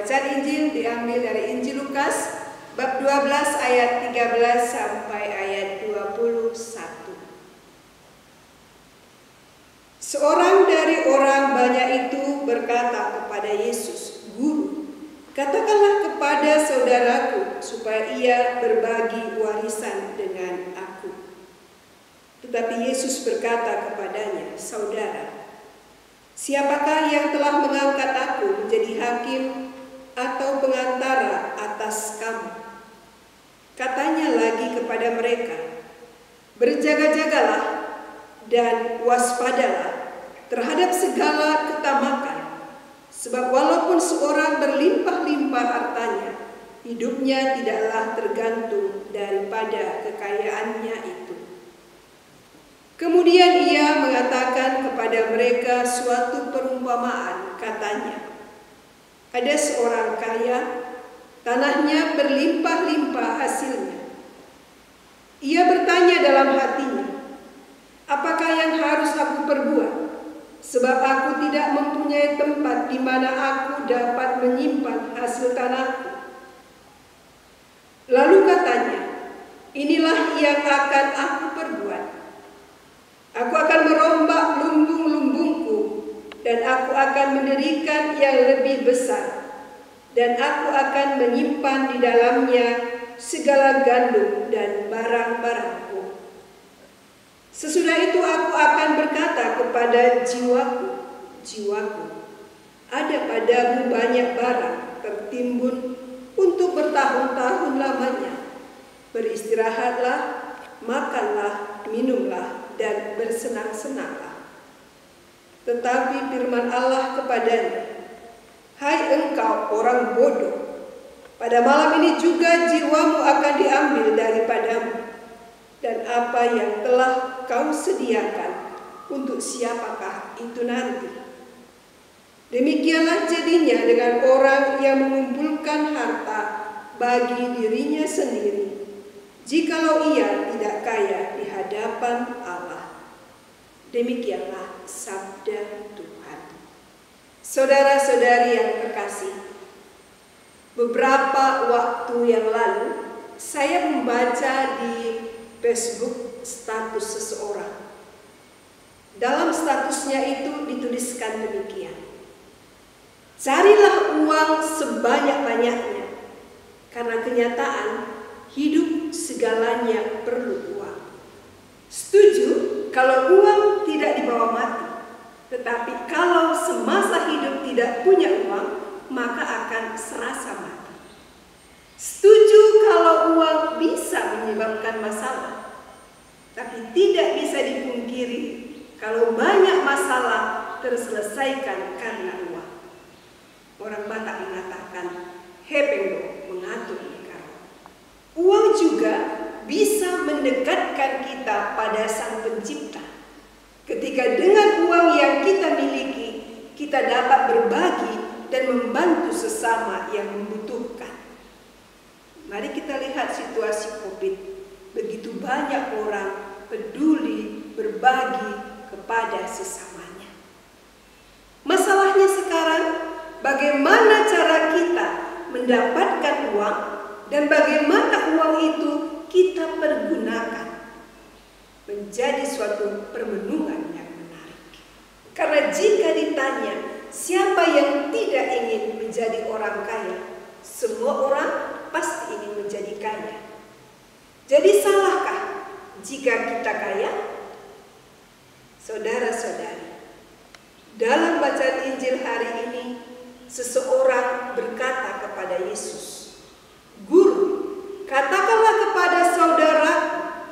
Bacaan Injil diambil dari Injil Lukas bab 12 ayat 13 sampai ayat 21. Seorang dari orang banyak itu berkata kepada Yesus, "Guru, katakanlah kepada saudaraku supaya ia berbagi warisan dengan aku." Tetapi Yesus berkata kepadanya, "Saudara, siapakah yang telah mengangkat aku menjadi hakim atau pengantara atas kamu?" Katanya lagi kepada mereka, "Berjaga-jagalah dan waspadalah terhadap segala ketamakan, sebab walaupun seorang berlimpah-limpah hartanya, hidupnya tidaklah tergantung daripada kekayaannya itu." Kemudian ia mengatakan kepada mereka suatu perumpamaan, katanya, "Ada seorang kaya, tanahnya berlimpah-limpah hasilnya. Ia bertanya dalam hatinya, 'Apakah yang harus aku perbuat? Sebab aku tidak mempunyai tempat di mana aku dapat menyimpan hasil tanahku.' Lalu katanya, 'Inilah yang akan aku perbuat. Aku akan merombak lumbung-lumbungku dan aku akan mendirikan yang lebih besar. Dan aku akan menyimpan di dalamnya segala gandum dan barang-barangku. Sesudah itu aku akan berkata kepada jiwaku, 'Jiwaku, ada padamu banyak barang tertimbun untuk bertahun-tahun lamanya. Beristirahatlah, makanlah, minumlah, dan bersenang-senanglah.' Tetapi firman Allah kepadanya, 'Hai engkau orang bodoh, pada malam ini juga jiwamu akan diambil daripadamu. Dan apa yang telah kau sediakan, untuk siapakah itu nanti?' Demikianlah jadinya dengan orang yang mengumpulkan harta bagi dirinya sendiri, jikalau ia tidak kaya di hadapan Allah." Demikianlah sabda Tuhan. Saudara-saudari yang terkasih, beberapa waktu yang lalu saya membaca di Facebook status seseorang. Dalam statusnya itu dituliskan demikian, "Carilah uang sebanyak-banyaknya, karena kenyataan hidup segalanya perlu uang." Setuju kalau uang tidak dibawa mati, tetapi kalau semasa hidup tidak punya uang, maka akan serasa mati. Setuju kalau uang bisa menyebabkan masalah, tapi tidak bisa dipungkiri kalau banyak masalah terselesaikan karena uang. Orang Batak mengatakan, "Hependo mengatur ikaro." Uang juga bisa mendekatkan kita pada Sang Pencipta. Ketika dengan uang yang kita miliki, kita dapat berbagi dan membantu sesama yang membutuhkan. Mari kita lihat situasi COVID. Begitu banyak orang peduli berbagi kepada sesamanya. Masalahnya sekarang, bagaimana cara kita mendapatkan uang dan bagaimana uang itu kita pergunakan, menjadi suatu permenungan yang menarik. Karena jika ditanya siapa yang tidak ingin menjadi orang kaya, semua orang pasti ingin menjadi kaya. Jadi salahkah jika kita kaya? Saudara-saudari, dalam bacaan Injil hari ini, seseorang berkata kepada Yesus, "Guru, katakanlah kepada saudara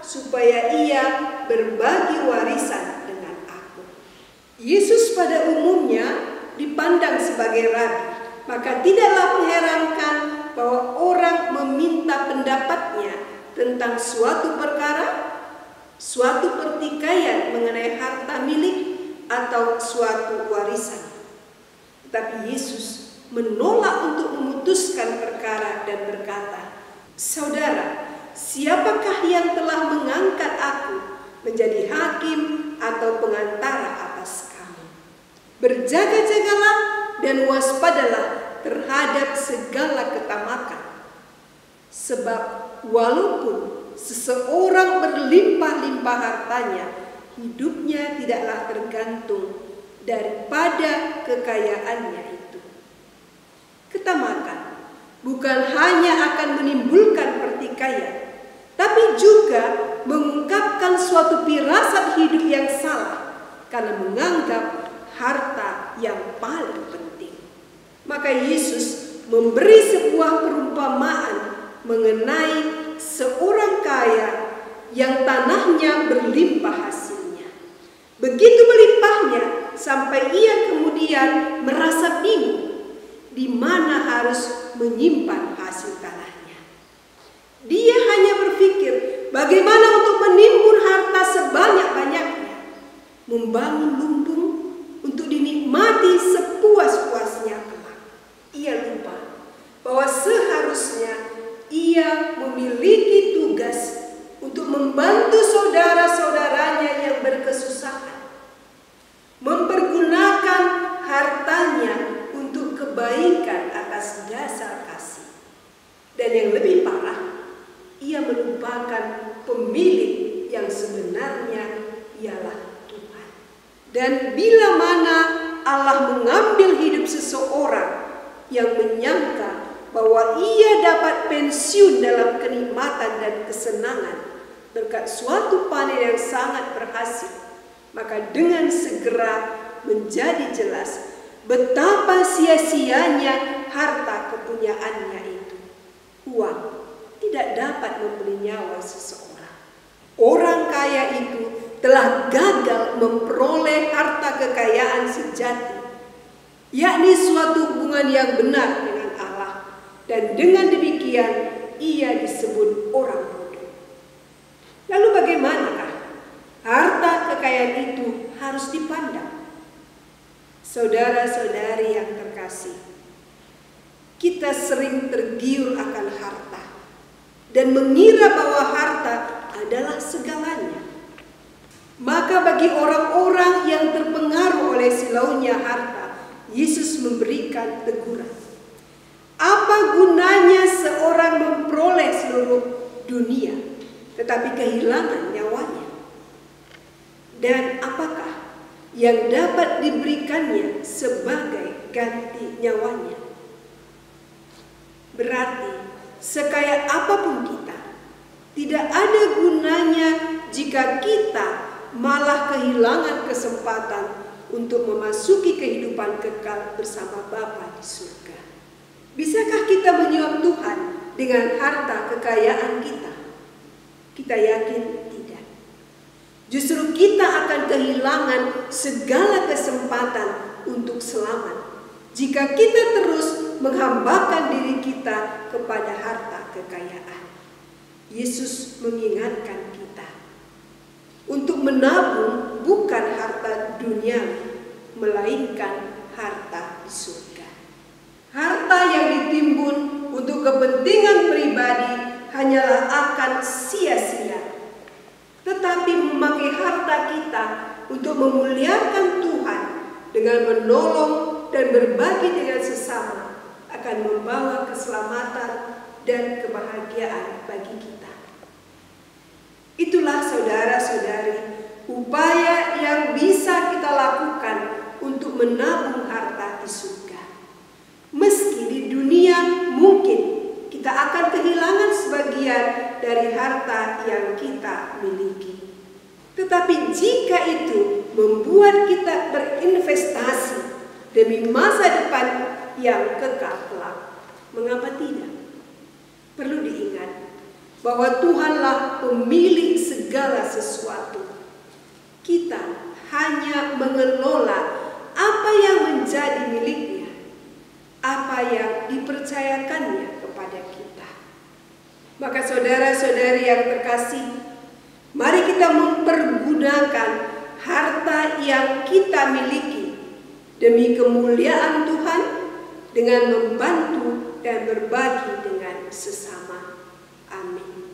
supaya ia berbagi warisan dengan aku." Yesus pada umumnya dipandang sebagai rabi, maka tidaklah mengherankan bahwa orang meminta pendapatnya tentang suatu perkara, suatu pertikaian mengenai harta milik, atau suatu warisan. Tetapi Yesus menolak untuk memutuskan perkara dan berkata, "Saudara, siapakah yang telah mengangkat aku menjadi hakim atau pengantara atas kamu? Berjaga-jagalah dan waspadalah terhadap segala ketamakan. Sebab walaupun seseorang berlimpah-limpah hartanya, hidupnya tidaklah tergantung daripada kekayaannya itu. Ketamakan bukan hanya akan menimbulkan pertikaian, tapi juga mengungkapkan suatu firasat hidup yang salah karena menganggap harta yang paling penting. Maka Yesus memberi sebuah perumpamaan mengenai seorang kaya yang tanahnya berlimpah hasilnya. Begitu melimpahnya sampai ia kemudian merasa bingung di mana harus menyimpan hasil tanahnya. Dia hanya berpikir bagaimana untuk menimbun harta sebanyak-banyaknya, membangun lumbung untuk dinikmati sepuas-puasnya kelak. Ia lupa bahwa seharusnya ia memiliki tugas untuk membantu saudara-saudaranya yang berkesusahan, mempergunakan hartanya untuk kebaikan atas dasar kasih. Dan yang lebih parah, ia melupakan pemilik yang sebenarnya ialah Tuhan. Dan bila mana Allah mengambil hidup seseorang yang menyangka bahwa ia dapat pensiun dalam kenikmatan dan kesenangan berkat suatu panen yang sangat berhasil, maka dengan segera menjadi jelas betapa sia-sianya harta kepunyaannya itu. Uang tidak dapat membeli nyawa seseorang. Orang kaya itu telah gagal memperoleh harta kekayaan sejati, yakni suatu hubungan yang benar dengan Allah. Dan dengan demikian ia disebut orang bodoh. Lalu bagaimanakah harta kekayaan itu harus dipandang? Saudara-saudari yang terkasih, kita sering tergiur akan harta dan mengira bahwa harta adalah segalanya. Maka bagi orang-orang yang terpengaruh oleh silaunya harta, Yesus memberikan teguran. Apa gunanya seorang memperoleh seluruh dunia tetapi kehilangan nyawanya? Dan apakah yang dapat diberikannya sebagai ganti nyawanya? Berarti sekaya apapun kita, tidak ada gunanya jika kita malah kehilangan kesempatan untuk memasuki kehidupan kekal bersama Bapa di surga. Bisakah kita menyuap Tuhan dengan harta kekayaan kita? Kita yakin tidak. Justru kita akan kehilangan segala kesempatan untuk selamat jika kita terus menghambakan diri kita kepada harta kekayaan. Yesus mengingatkan kita untuk menabung bukan harta dunia, melainkan harta di surga. Harta yang ditimbun untuk kepentingan pribadi hanyalah akan sia-sia. Tetapi memakai harta kita untuk memuliakan Tuhan dengan menolong dan berbagi dengan sesama akan membawa keselamatan dan kebahagiaan bagi kita. Itulah saudara-saudari upaya yang bisa kita lakukan untuk menabung harta di surga. Meski di dunia mungkin kita akan kehilangan sebagian dari harta yang kita miliki. Tetapi jika itu membuat kita berinvestasi demi masa depan yang kekal kelak, mengapa tidak? Perlu diingat bahwa Tuhanlah pemilik segala sesuatu. Kita hanya mengelola apa yang menjadi miliknya, apa yang dipercayakannya kepada kita. Maka saudara-saudari yang terkasih, mari kita mempergunakan harta yang kita miliki demi kemuliaan Tuhan dengan membantu dan berbagi dengan sesama. Amin.